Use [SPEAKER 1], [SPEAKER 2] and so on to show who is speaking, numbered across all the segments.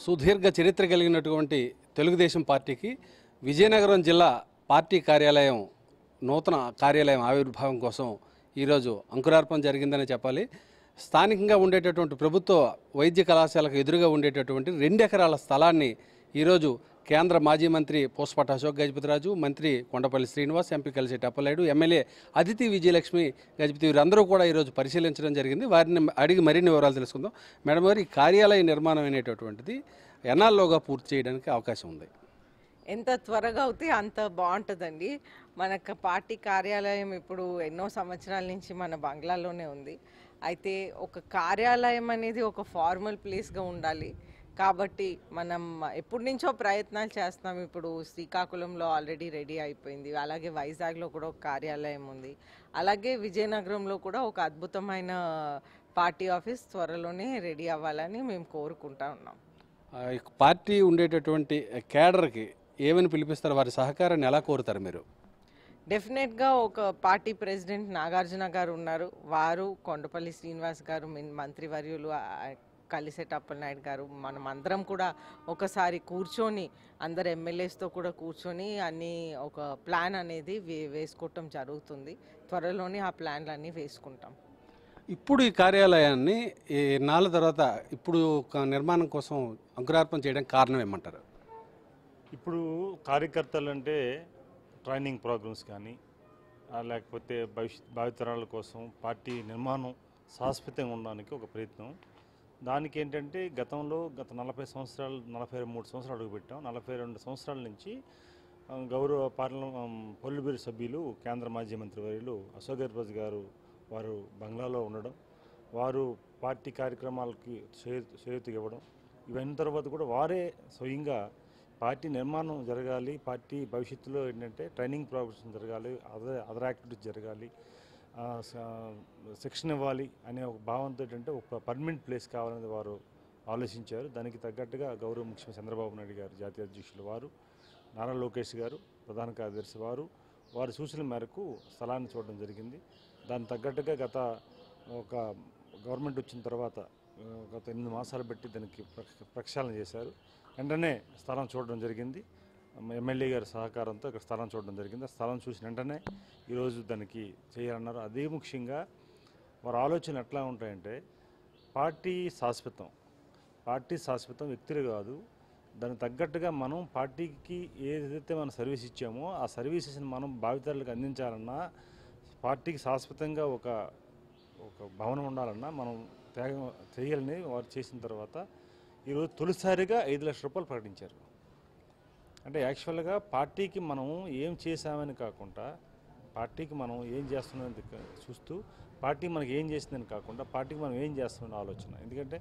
[SPEAKER 1] సుదీర్ఘ చరిత్ర కలిగినటువంటి తెలుగుదేశం పార్టీకి విజయనగరం జిల్లా పార్టీ కార్యాలయం నూతన కార్యాలయం ఆవిర్భావం కోసం ఈరోజు అంకురార్పణ జరిగిందని చెప్పాలి. స్థానికంగా ఉండేటటువంటి ప్రభుత్వ వైద్య కళాశాలకు ఎదురుగా ఉండేటటువంటి 2 ఎకరాల స్థలాన్ని ఈరోజు కేంద్ర మాజీ మంత్రి పూసపాటి అశోక్ గజపతిరాజు, మంత్రి కొండపల్లి శ్రీనివాస్, ఎంపీ కలిసెట్టి అప్పలనాయుడు, ఎమ్మెల్యే అదితి విజయలక్ష్మి గజపతి వీరందరూ కూడా ఈరోజు పరిశీలించడం జరిగింది. వారిని అడిగి మరిన్ని వివరాలు తెలుసుకుందాం. మేడం గారు, ఈ కార్యాలయ నిర్మాణం అనేటటువంటిది ఎన్నాళ్ళలోగా పూర్తి చేయడానికి అవకాశం ఉంది?
[SPEAKER 2] ఎంత త్వరగా అవుతే అంత బాగుంటుందండి. మనకు పార్టీ కార్యాలయం ఇప్పుడు ఎన్నో సంవత్సరాల నుంచి మన బంగ్లాలోనే ఉంది. అయితే ఒక కార్యాలయం అనేది ఒక ఫార్మల్ ప్లేస్గా ఉండాలి కాబట్టి మనం ఎప్పటి నుంచో ప్రయత్నాలు చేస్తున్నాం. ఇప్పుడు శ్రీకాకుళంలో ఆల్రెడీ రెడీ అయిపోయింది, అలాగే వైజాగ్లో కూడా ఒక కార్యాలయం ఉంది, అలాగే విజయనగరంలో కూడా ఒక అద్భుతమైన పార్టీ ఆఫీస్ త్వరలోనే రెడీ అవ్వాలని మేము కోరుకుంటా ఉన్నాం.
[SPEAKER 1] పార్టీ ఉండేటటువంటి కేడర్కి ఏమని పిలిపిస్తారు? వారి సహకారాన్ని ఎలా కోరుతారు మీరు?
[SPEAKER 2] డెఫినెట్గా ఒక పార్టీ ప్రెసిడెంట్ నాగార్జున గారు ఉన్నారు, వారు కొండపల్లి శ్రీనివాస్ గారు, మంత్రివర్యులు కలిసెట్టి అప్పలనాయుడు గారు, మనం అందరం కూడా ఒకసారి కూర్చొని అందరు ఎమ్మెల్యేస్తో కూడా కూర్చొని అన్ని ఒక ప్లాన్ అనేది వేసుకోవటం జరుగుతుంది. త్వరలోనే ఆ ప్లాన్లన్నీ వేసుకుంటాం.
[SPEAKER 1] ఇప్పుడు ఈ కార్యాలయాన్ని ఈ నాళ్ళ తర్వాత ఇప్పుడు నిర్మాణం కోసం అంకురార్పణ చేయడానికి కారణం ఏమంటారు?
[SPEAKER 3] ఇప్పుడు కార్యకర్తలు అంటే ట్రైనింగ్ ప్రోగ్రామ్స్ కానీ లేకపోతే భావితరాల కోసం పార్టీ నిర్మాణం శాశ్వతంగా ఉండడానికి ఒక ప్రయత్నం. దానికి ఏంటంటే గత 43 సంవత్సరాలు అడుగుపెట్టాం. 42 సంవత్సరాల నుంచి గౌరవ పొలిట్ బ్యూరో సభ్యులు కేంద్ర మాజీ మంత్రి వర్యులు అశోక్ గజపతి గారు వారు బంగ్లాలో ఉండడం, వారు పార్టీ కార్యక్రమాలకి చేయూత ఇవ్వడం, ఇవన్నీ తర్వాత కూడా వారే స్వయంగా పార్టీ నిర్మాణం జరగాలి, పార్టీ భవిష్యత్తులో ఏంటంటే ట్రైనింగ్ ప్రోగ్రామ్స్ జరగాలి, అదర్ యాక్టివిటీస్ జరగాలి, శిక్షణ ఇవ్వాలి అనే ఒక భావంతో ఏంటంటే ఒక పర్మనెంట్ ప్లేస్ కావాలని వారు ఆలోచించారు. దానికి తగ్గట్టుగా గౌరవ ముఖ్యమంత్రి చంద్రబాబు నాయుడు గారు, జాతీయ అధ్యక్షులు వారు, నారా లోకేష్ గారు, ప్రధాన కార్యదర్శి వారి సూచనల మేరకు స్థలాన్ని చూడడం జరిగింది. దానికి తగ్గట్టుగా గత ఒక గవర్నమెంట్ వచ్చిన తర్వాత గత 8 మాసాలు బట్టి దానికి ప్రక్షాళన చేశారు. వెంటనే స్థలం చూడడం జరిగింది. ఎమ్మెల్యే గారి సహకారంతో ఇక్కడ స్థలం చూడడం జరిగింది. ఆ స్థలం చూసిన వెంటనే ఈరోజు దానికి చేయాలన్నారు. అదే ముఖ్యంగా వారి ఆలోచనలు ఎట్లా ఉంటాయంటే పార్టీ శాశ్వతం, వ్యక్తులు కాదు. దానికి తగ్గట్టుగా మనం పార్టీకి ఏదైతే మనం సర్వీస్ ఇచ్చామో ఆ సర్వీసెస్ని మనం భావితరాలకు అందించాలన్నా, పార్టీకి శాశ్వతంగా ఒక భవనం ఉండాలన్నా మనం త్యాగం చేయాలని వారు చేసిన తర్వాత ఈరోజు తొలిసారిగా 5 లక్షల రూపాయలు ప్రకటించారు. అంటే యాక్చువల్గా పార్టీకి మనం ఏం చేశామని కాకుండా, పార్టీకి మనం ఏం చేస్తున్నామని చూస్తూ, పార్టీ మనకి ఏం చేసిందని కాకుండా పార్టీకి మనం ఏం చేస్తున్నామని ఆలోచన. ఎందుకంటే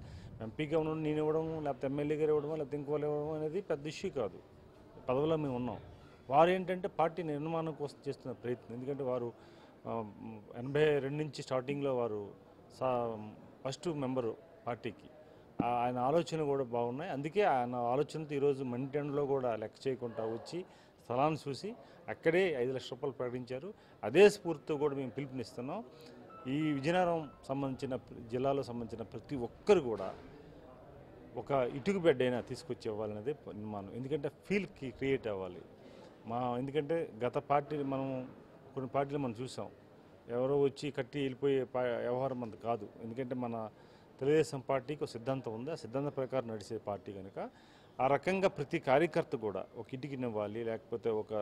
[SPEAKER 3] ఎంపీగా ఉన్న నేను ఇవ్వడం, లేకపోతే ఎమ్మెల్యే గారు ఇవ్వడం, లేకపోతే ఇంకోళ్ళు ఇవ్వడం అనేది పెద్ద ఇష్యూ కాదు. పదవిలో మేము ఉన్నాం. వారు ఏంటంటే పార్టీ నిర్మాణం కోసం చేస్తున్న ప్రయత్నం. ఎందుకంటే వారు 82 నుంచి స్టార్టింగ్లో వారు ఫస్ట్ మెంబరు పార్టీకి. ఆయన ఆలోచనలు కూడా బాగున్నాయి. అందుకే ఆయన ఆలోచనతో ఈరోజు మంటెండ్లో కూడా లెక్క చేయకుండా వచ్చి స్థలాన్ని చూసి అక్కడే 5 లక్షల రూపాయలు ప్రకటించారు. అదే స్ఫూర్తితో కూడా మేము పిలుపునిస్తున్నాం. ఈ విజయనగరం జిల్లాలో సంబంధించిన ప్రతి ఒక్కరు కూడా ఒక ఇటుకు బెడ్ అయినా తీసుకొచ్చి ఇవ్వాలనేది నిర్మాణం. ఎందుకంటే ఫీల్ క్రియేట్ అవ్వాలి. ఎందుకంటే గత పార్టీలు కొన్ని పార్టీలు మనం చూసాం, ఎవరో వచ్చి కట్టి వెళ్ళిపోయే వ్యవహారం అంత కాదు. ఎందుకంటే మన తెలుగుదేశం పార్టీకి ఒక సిద్ధాంతం ఉంది, ఆ సిద్ధాంతం ప్రకారం నడిచే పార్టీ కనుక ఆ రకంగా ప్రతి కార్యకర్త కూడా ఒక ఇటుకిని ఇవ్వాలి, లేకపోతే ఒక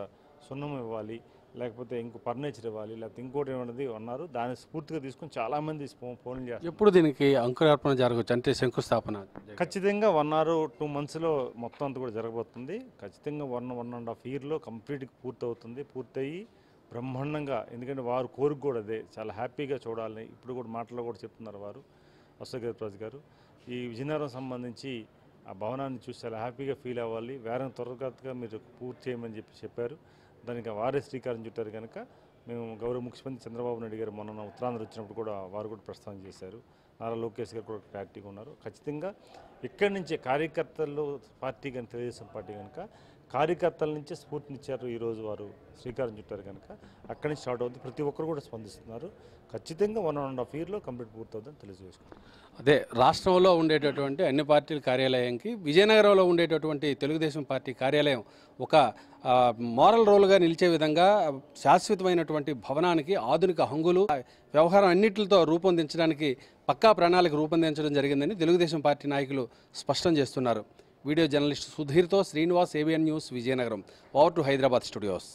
[SPEAKER 3] సున్నం ఇవ్వాలి, లేకపోతే ఇంకో ఫర్నిచర్ ఇవ్వాలి, లేకపోతే ఇంకోటి ఏమన్నది అన్నారు. దాన్ని స్ఫూర్తిగా తీసుకుని చాలామంది ఫోన్లు చేస్తారు.
[SPEAKER 1] ఎప్పుడు దీనికి అంకురార్పణ జరగవచ్చు అంటే శంకుస్థాపన?
[SPEAKER 3] ఖచ్చితంగా 1 or 2 monthsలో మొత్తం అంతా కూడా జరగబోతుంది. ఖచ్చితంగా 1.5 yearలో కంప్లీట్గా పూర్తయ్యి బ్రహ్మాండంగా. ఎందుకంటే వారు కోరిక కూడా అదే, చాలా హ్యాపీగా చూడాలని ఇప్పుడు కూడా మాటల్లో కూడా చెప్తున్నారు వారు, అశోక్ గజపతి గారు. ఈ విజయనగరం సంబంధించి ఆ భవనాన్ని చూసి చాలా హ్యాపీగా ఫీల్ అవ్వాలి, వేరే త్వరగా మీరు పూర్తి చేయమని చెప్పారు. దానికి వారే శ్రీకారం చుట్టారు కనుక మేము గౌరవ ముఖ్యమంత్రి చంద్రబాబు నాయుడు గారు మొన్న ఉత్తరాంధ్ర వచ్చినప్పుడు కూడా వారు కూడా ప్రస్తావన చేశారు. నారా లోకేష్ గారు కూడా క్లారిటీగా ఉన్నారు. ఖచ్చితంగా ఇక్కడి నుంచే కార్యకర్తల్లో పార్టీ కానీ తెలుగుదేశం పార్టీ కనుక కార్యకర్తల నుంచే స్ఫూర్తినిచ్చారు. ఈరోజు వారు శ్రీకారం చుట్టారు కనుక అక్కడి నుంచి స్టార్ట్ అవుతుంది. ప్రతి ఒక్కరు కూడా స్పందిస్తున్నారు. ఖచ్చితంగా 1.5 yearలో కంప్లీట్ పూర్తవుతుందని తెలియజేసుకుంటారు.
[SPEAKER 1] అదే రాష్ట్రంలో ఉండేటటువంటి అన్ని పార్టీల కార్యాలయంకి విజయనగరంలో ఉండేటటువంటి తెలుగుదేశం పార్టీ కార్యాలయం ఒక మోరల్ రోల్గా నిలిచే విధంగా శాశ్వతమైనటువంటి భవనానికి ఆధునిక హంగులు వ్యవహారం అన్నింటితో రూపొందించడానికి పక్కా ప్రణాళిక రూపొందించడం జరిగిందని తెలుగుదేశం పార్టీ నాయకులు స్పష్టం చేస్తున్నారు. వీడియో జర్నలిస్ట్ సుధీర్తో Srinivas, ABN news, Vizianagaram. Over to Hyderabad studios.